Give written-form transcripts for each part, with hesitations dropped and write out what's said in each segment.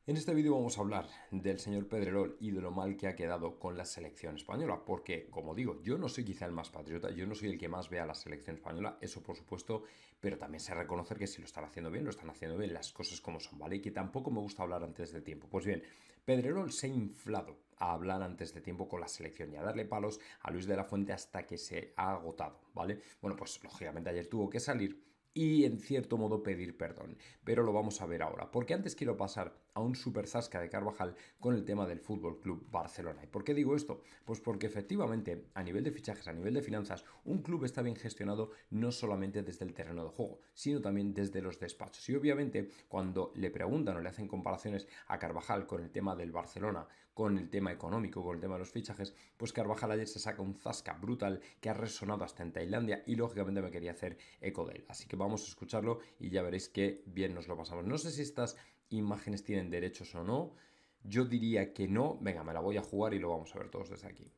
En este vídeo vamos a hablar del señor Pedrerol y de lo mal que ha quedado con la selección española, porque, como digo, yo no soy quizá el más patriota, yo no soy el que más vea la selección española, eso por supuesto, pero también sé reconocer que si lo están haciendo bien, lo están haciendo bien, las cosas como son, ¿vale? Y que tampoco me gusta hablar antes de tiempo. Pues bien, Pedrerol se ha inflado a hablar antes de tiempo con la selección y a darle palos a Luis de la Fuente hasta que se ha agotado, ¿vale? Bueno, pues lógicamente ayer tuvo que salir y en cierto modo pedir perdón. Pero lo vamos a ver ahora, porque antes quiero pasar a un super zasca de Carvajal con el tema del Fútbol Club Barcelona. ¿Y por qué digo esto? Pues porque efectivamente, a nivel de fichajes, a nivel de finanzas, un club está bien gestionado no solamente desde el terreno de juego, sino también desde los despachos. Y obviamente, cuando le preguntan o le hacen comparaciones a Carvajal con el tema del Barcelona, con el tema económico, con el tema de los fichajes, pues Carvajal ayer se saca un zasca brutal que ha resonado hasta en Tailandia y lógicamente me quería hacer eco de él. Así que vamos a escucharlo y ya veréis que bien nos lo pasamos. No sé si estas imágenes tienen derechos o no. Yo diría que no. Venga, me la voy a jugar y lo vamos a ver todos desde aquí.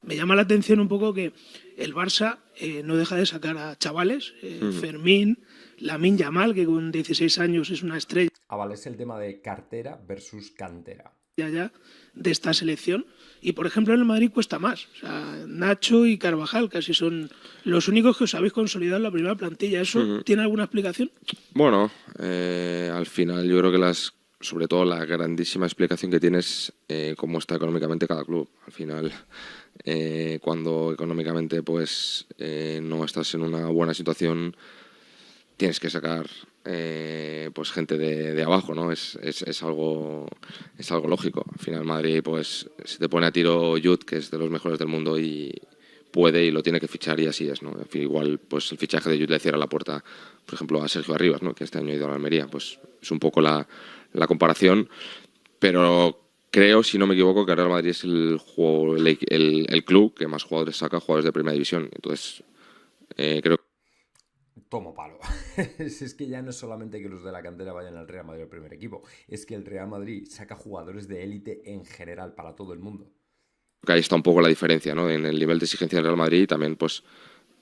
Me llama la atención un poco que el Barça no deja de sacar a chavales, Fermín, Lamine Yamal, que con 16 años es una estrella Ah, vale, es el tema de cartera versus cantera. ya de esta selección. Y por ejemplo en el Madrid cuesta más. O sea, Nacho y Carvajal casi son los únicos que os habéis consolidado en la primera plantilla. ¿Eso tiene alguna explicación? Bueno, al final yo creo que sobre todo la grandísima explicación que tienes cómo está económicamente cada club. Al final, cuando económicamente pues no estás en una buena situación, tienes que sacar pues gente de abajo, ¿no? Es algo lógico. Al final Madrid pues se te pone a tiro Jude, que es de los mejores del mundo y puede y lo tiene que fichar y así es, ¿no? En fin, igual pues el fichaje de Jude le cierra la puerta, por ejemplo, a Sergio Arribas, ¿no? Que este año ha ido a la Almería, pues es un poco la comparación, pero creo, si no me equivoco, que Real Madrid es el club que más jugadores saca, jugadores de primera división. Entonces, creo. Tomo palo. Es que ya no es solamente que los de la cantera vayan al Real Madrid al primer equipo, es que el Real Madrid saca jugadores de élite en general para todo el mundo. Que ahí está un poco la diferencia, ¿no? En el nivel de exigencia del Real Madrid y también pues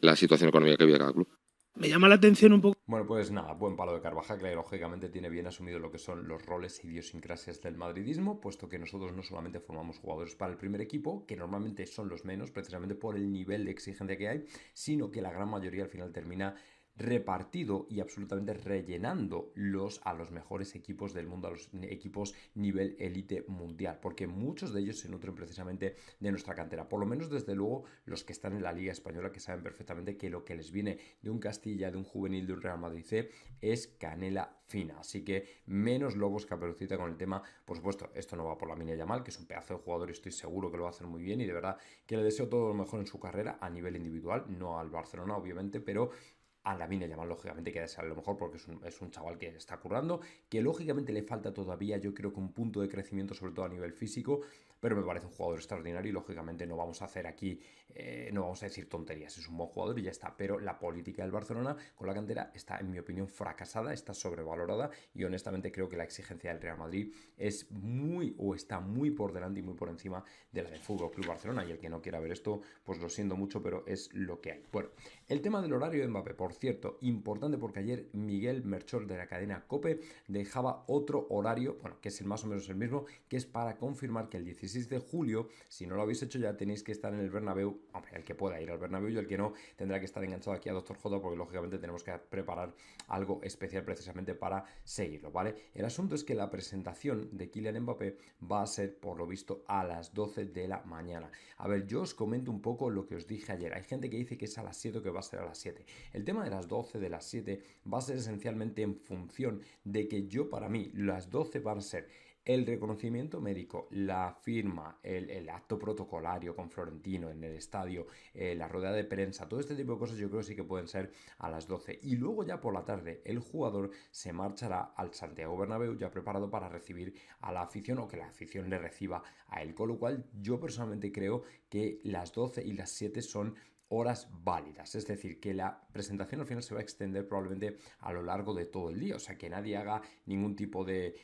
la situación económica que vive cada club. Me llama la atención un poco Bueno, pues nada, buen palo de Carvajal, que lógicamente tiene bien asumido lo que son los roles e idiosincrasias del madridismo, puesto que nosotros no solamente formamos jugadores para el primer equipo, que normalmente son los menos, precisamente por el nivel de exigencia que hay, sino que la gran mayoría al final termina repartido y absolutamente rellenando a los mejores equipos del mundo, a los equipos nivel élite mundial, porque muchos de ellos se nutren precisamente de nuestra cantera, por lo menos desde luego los que están en la Liga Española, que saben perfectamente que lo que les viene de un Castilla, de un juvenil, de un Real Madrid C, es canela fina, así que menos lobos caperucita con el tema. Por supuesto, esto no va por Lamine Yamal, que es un pedazo de jugador y estoy seguro que lo va a hacer muy bien y de verdad que le deseo todo lo mejor en su carrera a nivel individual, no al Barcelona obviamente, pero a Lamine Yamal lógicamente que a lo mejor porque es un chaval que está currando, que lógicamente le falta todavía yo creo que un punto de crecimiento sobre todo a nivel físico, pero me parece un jugador extraordinario y lógicamente no vamos a hacer aquí, no vamos a decir tonterías, es un buen jugador y ya está, pero la política del Barcelona con la cantera está en mi opinión fracasada, está sobrevalorada y honestamente creo que la exigencia del Real Madrid es muy o está muy por delante y muy por encima de la del Fútbol Club Barcelona y el que no quiera ver esto pues lo siento mucho pero es lo que hay. Bueno, el tema del horario de Mbappé, por cierto, importante porque ayer Miguel Merchol de la cadena COPE dejaba otro horario, bueno, que es el más o menos el mismo, que es para confirmar que el 16 de julio, si no lo habéis hecho ya tenéis que estar en el Bernabéu, hombre, el que pueda ir al Bernabéu y el que no tendrá que estar enganchado aquí a Doctor J porque lógicamente tenemos que preparar algo especial precisamente para seguirlo, ¿vale? El asunto es que la presentación de Kylian Mbappé va a ser por lo visto a las 12 de la mañana. A ver, yo os comento un poco lo que os dije ayer. Hay gente que dice que es a las 7 o que va a ser a las 7. El tema de las 12, de las 7, va a ser esencialmente en función de que yo, para mí, las 12 van a ser el reconocimiento médico, la firma, el acto protocolario con Florentino en el estadio, la rueda de prensa, todo este tipo de cosas yo creo que sí que pueden ser a las 12. Y luego ya por la tarde el jugador se marchará al Santiago Bernabéu ya preparado para recibir a la afición o que la afición le reciba a él. Con lo cual yo personalmente creo que las 12 y las 7 son horas válidas, es decir, que la presentación al final se va a extender probablemente a lo largo de todo el día, o sea, que nadie haga ningún tipo de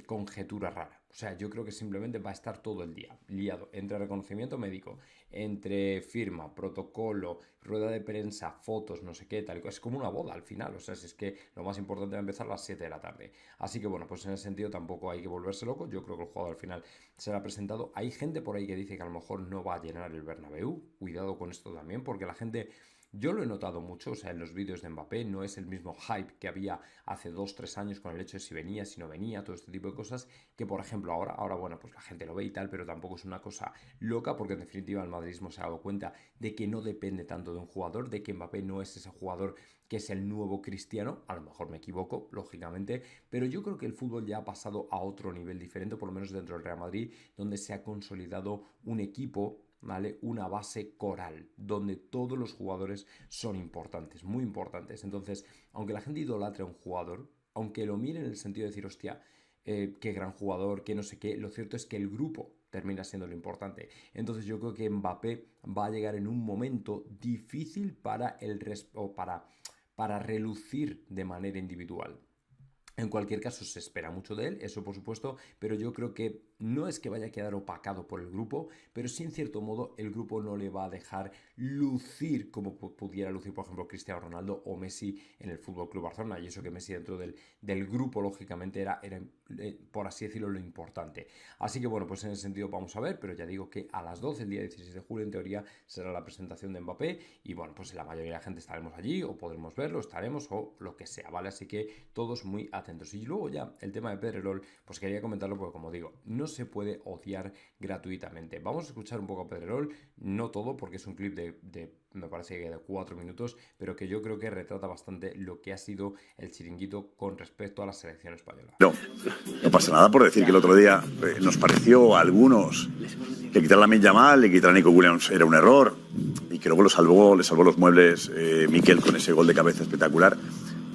conjetura rara. O sea, yo creo que simplemente va a estar todo el día liado entre reconocimiento médico, entre firma, protocolo, rueda de prensa, fotos, no sé qué, tal y cual. Es como una boda al final. O sea, si es que lo más importante va a empezar a las 7 de la tarde. Así que bueno, pues en ese sentido tampoco hay que volverse loco. Yo creo que el jugador al final será presentado. Hay gente por ahí que dice que a lo mejor no va a llenar el Bernabéu. Cuidado con esto también, porque la gente... Yo lo he notado mucho, o sea, en los vídeos de Mbappé no es el mismo hype que había hace 2 3 años con el hecho de si venía, si no venía, todo este tipo de cosas, que por ejemplo ahora bueno, pues la gente lo ve y tal, pero tampoco es una cosa loca, porque en definitiva el madridismo se ha dado cuenta de que no depende tanto de un jugador, de que Mbappé no es ese jugador que es el nuevo Cristiano, a lo mejor me equivoco, lógicamente, pero yo creo que el fútbol ya ha pasado a otro nivel diferente, por lo menos dentro del Real Madrid, donde se ha consolidado un equipo, ¿vale? Una base coral, donde todos los jugadores son importantes, muy importantes. Entonces, aunque la gente idolatre a un jugador, aunque lo mire en el sentido de decir, hostia, qué gran jugador, qué no sé qué, lo cierto es que el grupo termina siendo lo importante. Entonces yo creo que Mbappé va a llegar en un momento difícil para relucir de manera individual. En cualquier caso, se espera mucho de él, eso por supuesto, pero yo creo que no es que vaya a quedar opacado por el grupo, pero sí en cierto modo el grupo no le va a dejar lucir como pudiera lucir, por ejemplo, Cristiano Ronaldo o Messi en el Fútbol Club Barcelona. Y eso que Messi dentro del grupo, lógicamente, era, por así decirlo, lo importante. Así que bueno, pues en ese sentido vamos a ver, pero ya digo que a las 12, el día 16 de julio, en teoría, será la presentación de Mbappé. Y bueno, pues la mayoría de la gente estaremos allí, o podremos verlo, estaremos, o lo que sea, ¿vale? Así que todos muy atentos. Y luego ya el tema de Pedrerol, pues quería comentarlo porque, como digo, no se puede odiar gratuitamente. Vamos a escuchar un poco a Pedrerol, no todo, porque es un clip me parece que de 4 minutos, pero que yo creo que retrata bastante lo que ha sido el chiringuito con respecto a la selección española. No, no pasa nada por decir que el otro día nos pareció a algunos que quitar a Lamine Yamal y quitar a Nico Williams era un error, y que luego le salvó los muebles Mikel con ese gol de cabeza espectacular.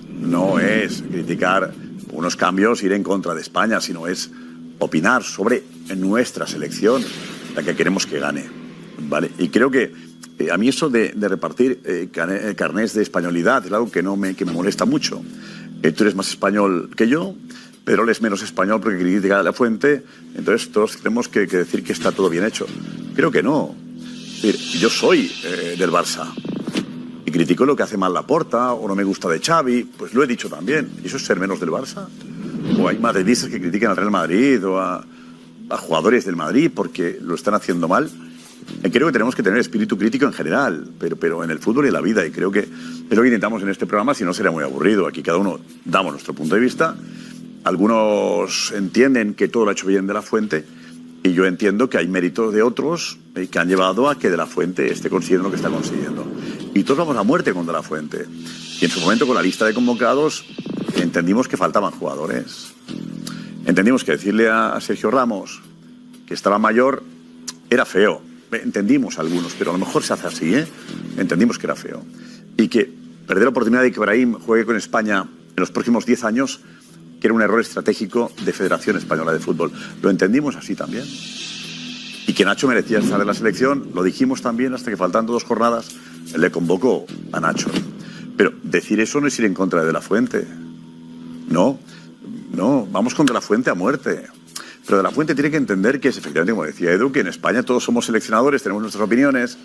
No es criticar unos cambios, ir en contra de España, sino es opinar sobre nuestra selección, la que queremos que gane, ¿vale? Y creo que a mí eso de repartir carnés de españolidad es algo que me molesta mucho. Tú eres más español que yo, pero él es menos español porque critica a La Fuente, entonces todos tenemos que decir que está todo bien hecho. Creo que no. Es decir, yo soy del Barça y critico lo que hace mal Laporta o no me gusta de Xavi, pues lo he dicho también. ¿Y eso es ser menos del Barça? O hay madridistas que critican al Real Madrid o a jugadores del Madrid porque lo están haciendo mal. Creo que tenemos que tener espíritu crítico en general, pero en el fútbol y en la vida, y creo que es lo que intentamos en este programa, si no sería muy aburrido. Aquí cada uno damos nuestro punto de vista. Algunos entienden que todo lo ha hecho bien de La Fuente, y yo entiendo que hay méritos de otros que han llevado a que De La Fuente esté consiguiendo lo que está consiguiendo. Y todos vamos a muerte con De La Fuente. Y en su momento, con la lista de convocados, entendimos que faltaban jugadores. Entendimos que decirle a Sergio Ramos que estaba mayor era feo. Entendimos algunos, pero a lo mejor se hace así, ¿eh? Entendimos que era feo. Y que perder la oportunidad de que Brahim juegue con España en los próximos 10 años, que era un error estratégico de Federación Española de Fútbol. Lo entendimos así también. Y que Nacho merecía estar en la selección, lo dijimos también, hasta que faltando 2 jornadas, él le convocó a Nacho. Pero decir eso no es ir en contra de De La Fuente. No, vamos contra La Fuente a muerte. Pero De La Fuente tiene que entender que es, efectivamente, como decía Edu, que en España todos somos seleccionadores, tenemos nuestras opiniones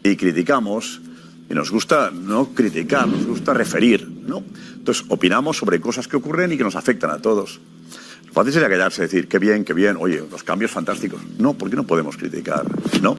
y criticamos. Y nos gusta no criticar, nos gusta referir, ¿no? Entonces, opinamos sobre cosas que ocurren y que nos afectan a todos. Lo fácil sería callarse y decir, qué bien, oye, los cambios fantásticos. No, ¿por qué no podemos criticar? ¿No?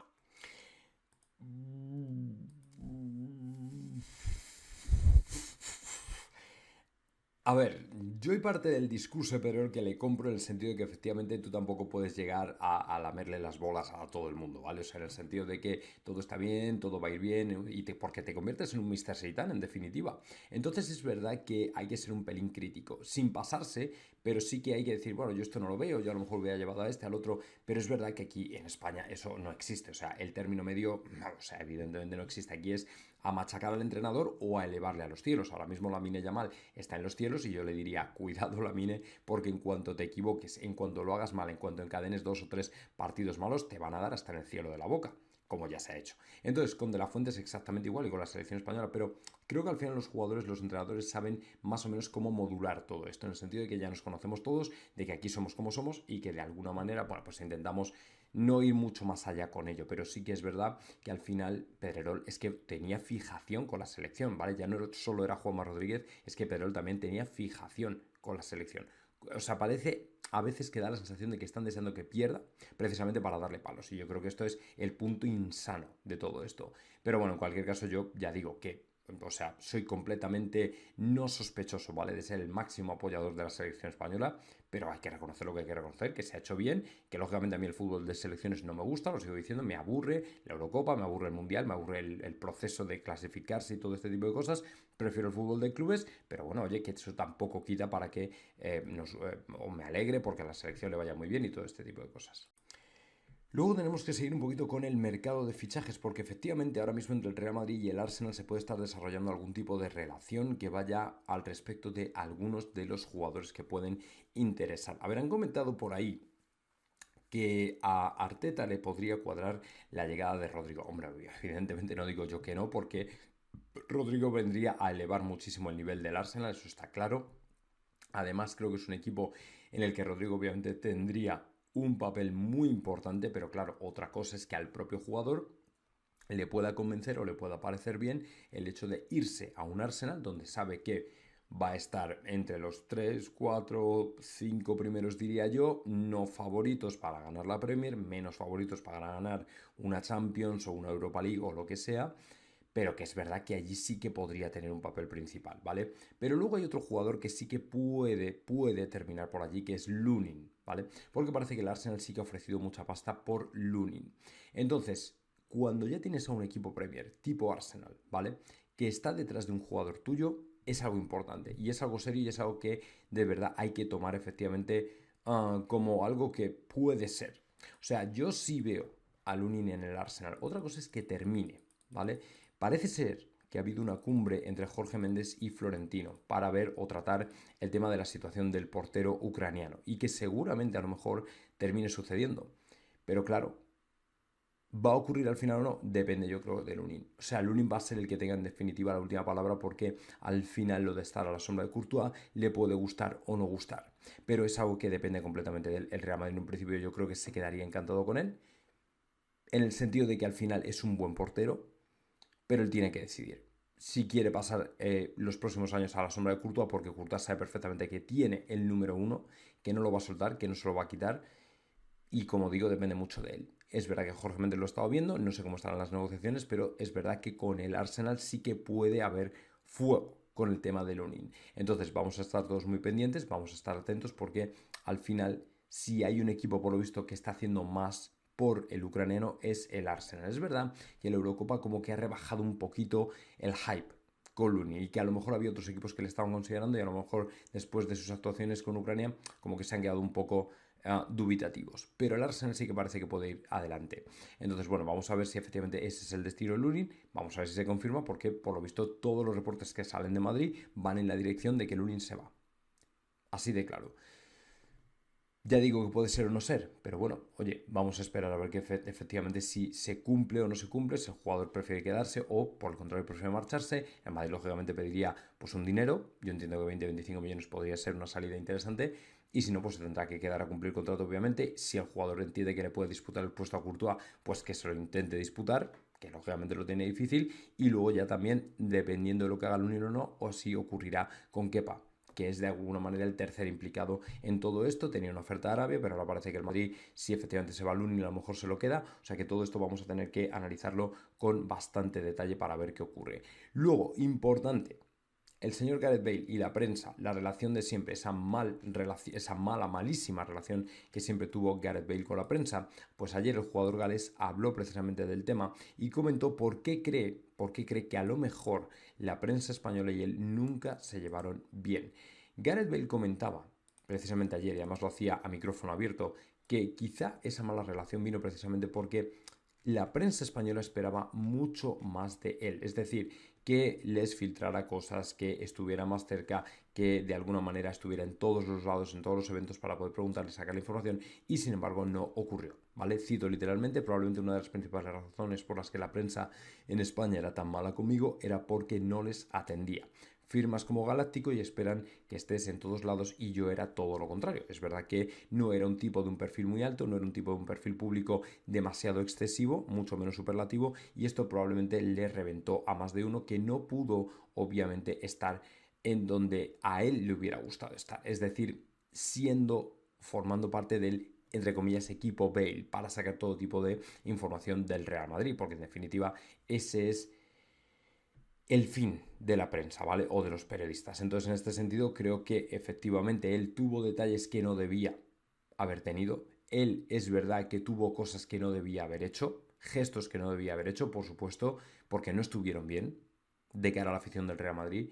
A ver, yo hay parte del discurso pero que le compro en el sentido de que efectivamente tú tampoco puedes llegar a lamerle las bolas a todo el mundo, ¿vale? O sea, en el sentido de que todo está bien, todo va a ir bien, porque te conviertes en un Mr. Satan, en definitiva. Entonces es verdad que hay que ser un pelín crítico, sin pasarse, pero sí que hay que decir, bueno, yo esto no lo veo, yo a lo mejor hubiera llevado a este, al otro, pero es verdad que aquí en España eso no existe, o sea, el término medio, o sea, evidentemente no existe, aquí es a machacar al entrenador o a elevarle a los cielos. Ahora mismo Lamine Yamal está en los cielos y yo le diría, cuidado Lamine, porque en cuanto te equivoques, en cuanto lo hagas mal, en cuanto encadenes 2 o 3 partidos malos, te van a dar hasta en el cielo de la boca. como ya se ha hecho. Entonces, con De La Fuente es exactamente igual y con la selección española, pero creo que al final los jugadores, los entrenadores saben más o menos cómo modular todo esto, en el sentido de que ya nos conocemos todos, de que aquí somos como somos y que de alguna manera, bueno, pues intentamos no ir mucho más allá con ello, pero sí que es verdad que al final Pedrerol es que tenía fijación con la selección, ¿vale? Ya no solo era Juanma Rodríguez, es que Pedrerol también tenía fijación con la selección. O sea, parece a veces que da la sensación de que están deseando que pierda precisamente para darle palos. Y yo creo que esto es el punto insano de todo esto. Pero bueno, en cualquier caso yo ya digo que, o sea, soy completamente no sospechoso, ¿vale? De ser el máximo apoyador de la selección española, pero hay que reconocer lo que hay que reconocer, que se ha hecho bien, que lógicamente a mí el fútbol de selecciones no me gusta, lo sigo diciendo, me aburre la Eurocopa, me aburre el Mundial, me aburre el proceso de clasificarse y todo este tipo de cosas, prefiero el fútbol de clubes, pero bueno, oye, que eso tampoco quita para que o me alegre porque a la selección le vaya muy bien y todo este tipo de cosas. Luego tenemos que seguir un poquito con el mercado de fichajes, porque efectivamente ahora mismo entre el Real Madrid y el Arsenal se puede estar desarrollando algún tipo de relación que vaya al respecto de algunos de los jugadores que pueden interesar. Han comentado por ahí que a Arteta le podría cuadrar la llegada de Rodrigo. Hombre, evidentemente no digo yo que no, porque Rodrigo vendría a elevar muchísimo el nivel del Arsenal, eso está claro. Además, creo que es un equipo en el que Rodrigo obviamente tendría un papel muy importante, pero claro, otra cosa es que al propio jugador le pueda convencer o le pueda parecer bien el hecho de irse a un Arsenal donde sabe que va a estar entre los 3, 4, 5 primeros, diría yo, no favoritos para ganar la Premier, menos favoritos para ganar una Champions o una Europa League o lo que sea, pero que es verdad que allí sí que podría tener un papel principal, ¿vale? Pero luego hay otro jugador que sí que puede terminar por allí, que es Lunin, ¿vale? Porque parece que el Arsenal sí que ha ofrecido mucha pasta por Lunin. Entonces, cuando ya tienes a un equipo Premier tipo Arsenal, ¿vale? Que está detrás de un jugador tuyo, es algo importante y es algo serio y es algo que de verdad hay que tomar efectivamente como algo que puede ser. O sea, yo sí veo a Lunin en el Arsenal. Otra cosa es que termine, ¿vale? Parece ser que ha habido una cumbre entre Jorge Méndez y Florentino para ver o tratar el tema de la situación del portero ucraniano y que seguramente a lo mejor termine sucediendo. Pero claro, ¿va a ocurrir al final o no? Depende, yo creo, de Lunin. O sea, Lunin va a ser el que tenga en definitiva la última palabra porque al final lo de estar a la sombra de Courtois le puede gustar o no gustar. Pero es algo que depende completamente del Real Madrid. En un principio yo creo que se quedaría encantado con él, en el sentido de que al final es un buen portero, pero él tiene que decidir si quiere pasar los próximos años a la sombra de Courtois, porque Courtois sabe perfectamente que tiene el número 1, que no lo va a soltar, que no se lo va a quitar, y como digo, depende mucho de él. Es verdad que Jorge Méndez lo ha estado viendo, no sé cómo estarán las negociaciones, pero es verdad que con el Arsenal sí que puede haber fuego con el tema de Lunin. Entonces vamos a estar todos muy pendientes, vamos a estar atentos, porque al final, si hay un equipo por lo visto que está haciendo más por el ucraniano, es el Arsenal. Es verdad que la Eurocopa como que ha rebajado un poquito el hype con Lunin y que a lo mejor había otros equipos que le estaban considerando y a lo mejor después de sus actuaciones con Ucrania como que se han quedado un poco dubitativos, pero el Arsenal sí que parece que puede ir adelante. Entonces, bueno, vamos a ver si efectivamente ese es el destino de Lunin, vamos a ver si se confirma, porque por lo visto todos los reportes que salen de Madrid van en la dirección de que Lunin se va. Así de claro. Ya digo que puede ser o no ser, pero bueno, oye, vamos a esperar a ver que efectivamente si se cumple o no se cumple, si el jugador prefiere quedarse o por el contrario prefiere marcharse. En Madrid lógicamente pediría pues un dinero, yo entiendo que 20-25 millones podría ser una salida interesante y si no pues se tendrá que quedar a cumplir contrato obviamente. Si el jugador entiende que le puede disputar el puesto a Courtois, pues que se lo intente disputar, que lógicamente lo tiene difícil, y luego ya también dependiendo de lo que haga el Unión o no, o si ocurrirá con Kepa, que es de alguna manera el tercer implicado en todo esto. Tenía una oferta de Arabia, pero ahora parece que el Madrid, si efectivamente se va al Lunin, a lo mejor se lo queda. O sea que todo esto vamos a tener que analizarlo con bastante detalle para ver qué ocurre. Luego, importante, el señor Gareth Bale y la prensa, la relación de siempre, esa malísima relación que siempre tuvo Gareth Bale con la prensa, pues ayer el jugador galés habló precisamente del tema y comentó por qué cree que a lo mejor la prensa española y él nunca se llevaron bien. Gareth Bale comentaba precisamente ayer, y además lo hacía a micrófono abierto, que quizá esa mala relación vino precisamente porque la prensa española esperaba mucho más de él. Es decir, que les filtrara cosas, que estuviera más cerca, que de alguna manera estuviera en todos los lados, en todos los eventos para poder preguntarle, sacar la información, y sin embargo no ocurrió, ¿vale? Cito literalmente: probablemente una de las principales razones por las que la prensa en España era tan mala conmigo era porque no les atendía. Firmas como Galáctico y esperan que estés en todos lados, y yo era todo lo contrario. Es verdad que no era un tipo de un perfil muy alto, no era un tipo de un perfil público demasiado excesivo, mucho menos superlativo, y esto probablemente le reventó a más de uno que no pudo obviamente estar en donde a él le hubiera gustado estar, es decir, formando parte del, entre comillas, equipo Bale, para sacar todo tipo de información del Real Madrid, porque en definitiva ese es el fin de la prensa, ¿vale? O de los periodistas. Entonces, en este sentido, creo que efectivamente él tuvo detalles que no debía haber tenido. Él es verdad que tuvo cosas que no debía haber hecho, gestos que no debía haber hecho, por supuesto, porque no estuvieron bien de cara a la afición del Real Madrid.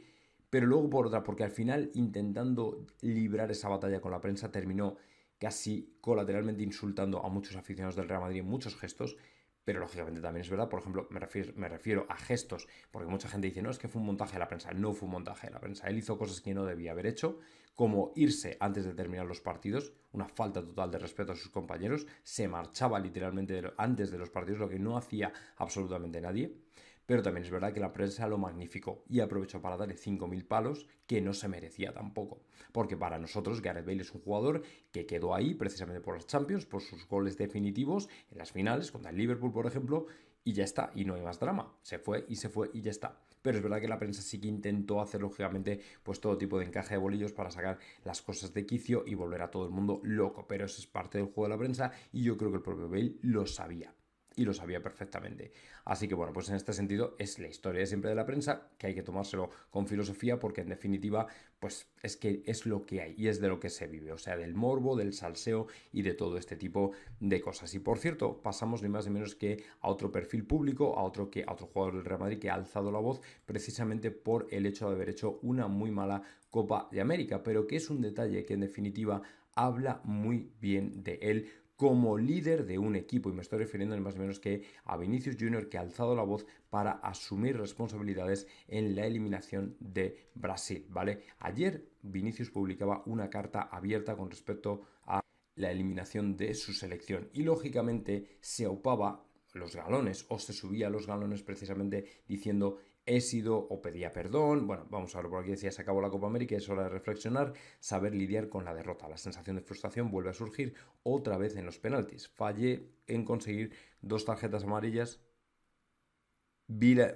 Pero luego por otra, porque al final, intentando librar esa batalla con la prensa, terminó casi colateralmente insultando a muchos aficionados del Real Madrid en muchos gestos. Pero lógicamente también es verdad, por ejemplo, me refiero a gestos, porque mucha gente dice, no, es que fue un montaje de la prensa. No fue un montaje de la prensa. Él hizo cosas que no debía haber hecho, como irse antes de terminar los partidos, una falta total de respeto a sus compañeros. Se marchaba literalmente antes de los partidos, lo que no hacía absolutamente nadie. Pero también es verdad que la prensa lo magnificó y aprovechó para darle 5.000 palos que no se merecía tampoco. Porque para nosotros Gareth Bale es un jugador que quedó ahí precisamente por las Champions, por sus goles definitivos en las finales, contra el Liverpool, por ejemplo, y ya está, y no hay más drama. Se fue y ya está. Pero es verdad que la prensa sí que intentó hacer, lógicamente, pues todo tipo de encaje de bolillos para sacar las cosas de quicio y volver a todo el mundo loco. Pero eso es parte del juego de la prensa, y yo creo que el propio Bale lo sabía. Y lo sabía perfectamente. Así que bueno, pues en este sentido es la historia de siempre de la prensa, que hay que tomárselo con filosofía, porque en definitiva pues es que es lo que hay y es de lo que se vive, o sea, del morbo, del salseo y de todo este tipo de cosas. Y por cierto, pasamos ni más ni menos que a otro perfil público, a otro jugador del Real Madrid que ha alzado la voz precisamente por el hecho de haber hecho una muy mala Copa de América, pero que es un detalle que en definitiva habla muy bien de él como líder de un equipo, y me estoy refiriendo ni más ni menos que a Vinicius Junior, que ha alzado la voz para asumir responsabilidades en la eliminación de Brasil, ¿vale? Ayer Vinicius publicaba una carta abierta con respecto a la eliminación de su selección, y lógicamente se aupaba los galones, o se subía a los galones precisamente diciendo: he sido, o pedía perdón. Bueno, vamos a ver, por aquí decía: se acabó la Copa América, es hora de reflexionar, saber lidiar con la derrota. La sensación de frustración vuelve a surgir otra vez en los penaltis. Fallé en conseguir 2 tarjetas amarillas.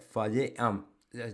Fallé.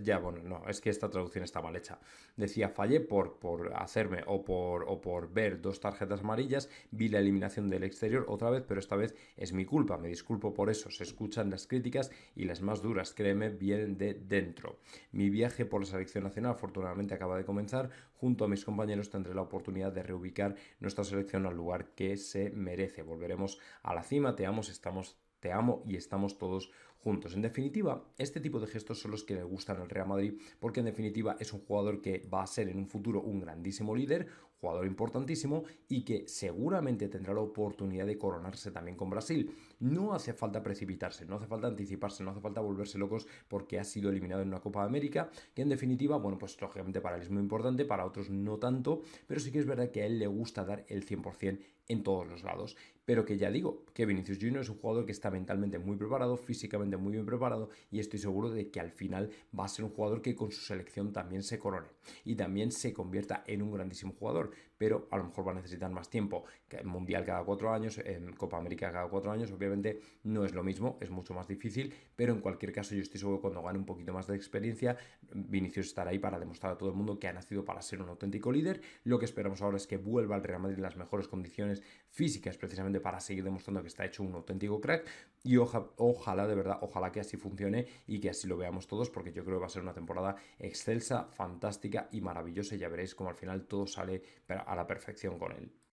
Ya, bueno, no, es que esta traducción está mal hecha. Decía: fallé por hacerme o por ver 2 tarjetas amarillas, vi la eliminación del exterior otra vez, pero esta vez es mi culpa, me disculpo por eso. Se escuchan las críticas, y las más duras, créeme, vienen de dentro. Mi viaje por la selección nacional afortunadamente acaba de comenzar. Junto a mis compañeros tendré la oportunidad de reubicar nuestra selección al lugar que se merece. Volveremos a la cima, te amo y estamos todos juntos. En definitiva, este tipo de gestos son los que le gustan al Real Madrid, porque en definitiva es un jugador que va a ser en un futuro un grandísimo líder, jugador importantísimo, y que seguramente tendrá la oportunidad de coronarse también con Brasil. No hace falta precipitarse, no hace falta anticiparse, no hace falta volverse locos porque ha sido eliminado en una Copa de América, que en definitiva, bueno, pues lógicamente para él es muy importante, para otros no tanto, pero sí que es verdad que a él le gusta dar el 100% en todos los lados. Pero que ya digo, que Vinicius Junior es un jugador que está mentalmente muy preparado, físicamente muy bien preparado, y estoy seguro de que al final va a ser un jugador que con su selección también se corone y también se convierta en un grandísimo jugador. Pero a lo mejor va a necesitar más tiempo. Que Mundial cada 4 años, en Copa América cada 4 años, obviamente no es lo mismo, es mucho más difícil, pero en cualquier caso yo estoy seguro que cuando gane un poquito más de experiencia, Vinicius estará ahí para demostrar a todo el mundo que ha nacido para ser un auténtico líder. Lo que esperamos ahora es que vuelva al Real Madrid en las mejores condiciones físicas, precisamente para seguir demostrando que está hecho un auténtico crack, y ojalá, de verdad, ojalá que así funcione y que así lo veamos todos, porque yo creo que va a ser una temporada excelsa, fantástica y maravillosa, y ya veréis cómo al final todo sale a la perfección con él.